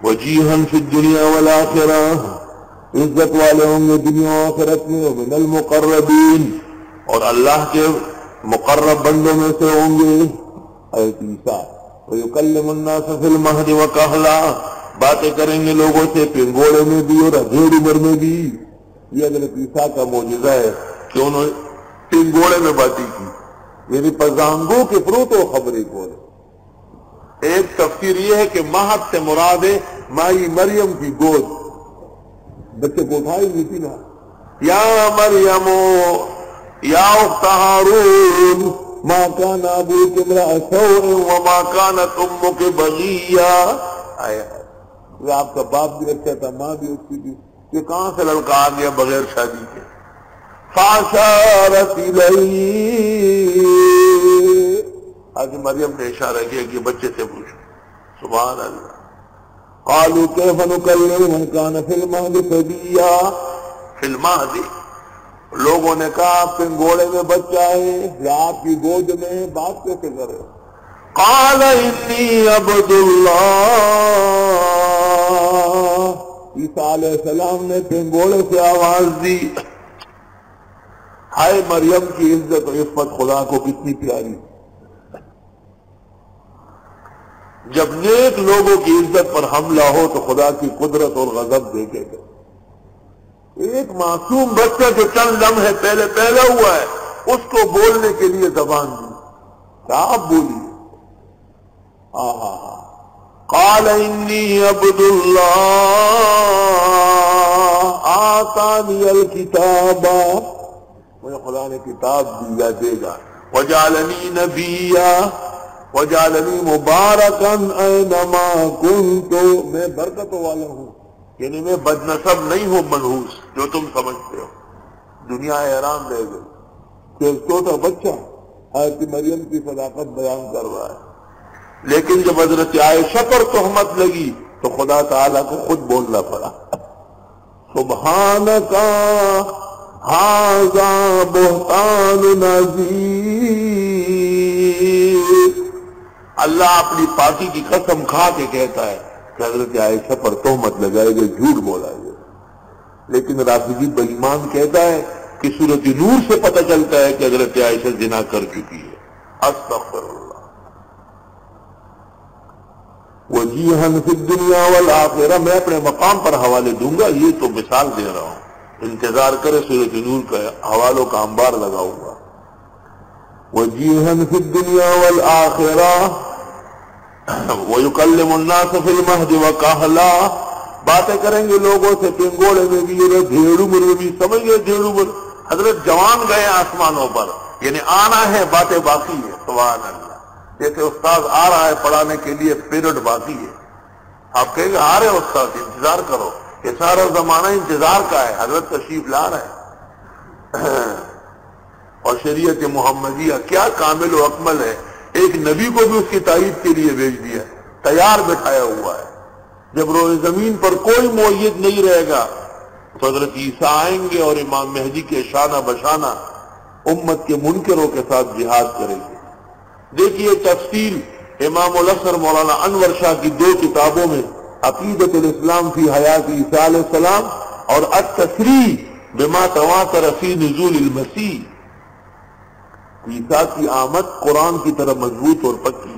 وجیہن فی الدنیا والآخرہ، عزت والے ہوں گے دنیا و آخرت میں، ومن المقربین، اور اللہ کے مقرب بندوں میں سے ہوں گے حضرت عیسیٰ۔ وَيُكَلِّمُ النَّاسَ فِي الْمَهْدِ وَكَهْلًا، باتیں کریں گے لوگوں سے پنگوڑے میں بھی اور ادھیڑ عمر میں بھی۔ یہ حضرت عیسیٰ کا معجزہ ہے کہ انہوں نے پنگوڑے میں باتیں کی، یعنی پزانگوں کے پروتو خبریں کھولے۔ ایک تفسیر یہ ہے کہ مہد سے مراد ہے مائی مریم کی گود، بچے کو اٹھائی نہیں تھی نا، یا مریم یا اخت ہارون ما کان ابوک امرأ سوء وما کانت امک بغیا۔ آپ کا باپ بھی اچھا تھا، ماں بھی اچھی تھی، یہ کہاں سے لڑکا آ گیا بغیر شادی کے؟ فاشارت الیہ، آج مریم نے اشارہ کیا کہ بچے سے پوچھو۔ سبحان اللہ۔ قالوا کیف نکلم من کان فی المہد صبیا، فی المہد، لوگوں نے کہا پنگوڑے میں بچہ ہے یا آپ کی گود میں، بات کیسے کرے؟ قال انی عبد اللہ، عیسیٰ علیہ السلام نے پنگوڑے سے آواز دی۔ ہائے مریم کی عزت و عفت خدا کو کتنی پیاری، جب نیک لوگوں کی عزت پر حملہ ہو تو خدا کی قدرت اور غضب دیکھے گا۔ ایک معصوم بچہ جو چند لمحے پہلے پیدا ہوا ہے، اس کو بولنے کے لیے زبان دی، کیا آپ بولیے؟ قال انی عبد اللہ آتانی الکتاب، مجھے خدا نے کتاب دیا دے گا، وجعلنی نبیا وجعلنی مبارکا اینما کنت، میں برکتوں والا ہوں، یعنی میں بدنسب نہیں ہوں منحوس جو تم سمجھتے ہو۔ دنیا حیران رہ گئی کہ ایک چھوٹا بچہ حضرت مریم کی صداقت بیان کر رہا ہے، لیکن جب حضرت عائشہ پر تہمت لگی تو خدا تعالیٰ کو خود بولنا پڑا، سبحانک ھذا بہتان عظیم۔ اللہ اپنی پاکی کی قسم کھا کے کہتا ہے کہ حضرت عائشہ پر تہمت لگائے گئے، جھوٹ بولا گیا، لیکن رافضی بے ایمان کہتا ہے کہ سورۃ نور سے پتہ چلتا ہے کہ حضرت عائشہ زنا کر چکی ہے۔ استغفر اللہ۔ وجیہن فی الدنیا والآخرہ، میں اپنے مقام پر حوالے دوں گا، یہ تو مثال دے رہا ہوں، انتظار کرے سورۃ نور کا حوالوں کا انبار لگاؤں گا۔ وجیہن فی الدنیا والآخرہ وَيُكَلِّمُ النَّاسَ فِي الْمَهْدِ وَكَهْلًا، باتیں کریں گے لوگوں سے پنگوڑے میں بھی، یہ ڈھیڑ عمر میں بھی، سمجھ گئے ڈھیڑ عمر، حضرت جوان گئے آسمانوں پر، یعنی آنا ہے، باتیں باقی ہے۔ سبحان اللہ۔ جیسے استاد آ رہا ہے پڑھانے کے لیے، پیریڈ باقی ہے، آپ کہیں گے آ رہے استاد انتظار کرو، یہ سارا زمانہ انتظار کا ہے، حضرت تشریف لا رہے ہیں۔ اور شریعت محمدیہ کیا کامل و اکمل ہے، ایک نبی کو بھی اس کی تائید کے لیے بھیج دیا، تیار بٹھایا ہوا ہے۔ جب روئے زمین پر کوئی مؤید نہیں رہے گا تو حضرت عیسیٰ آئیں گے اور امام مہدی کے شانہ بشانہ امت کے منکروں کے ساتھ جہاد کریں گے۔ دیکھیے تفصیل امام الاثر مولانا انور شاہ کی 2 کتابوں میں، عقیدۃ الاسلام فی حیات عیسیٰ علیہ السلام اور التصریح بما تواتر فی نزول المسیح، عیسیٰ کی آمد قرآن کی طرح مضبوط اور پکی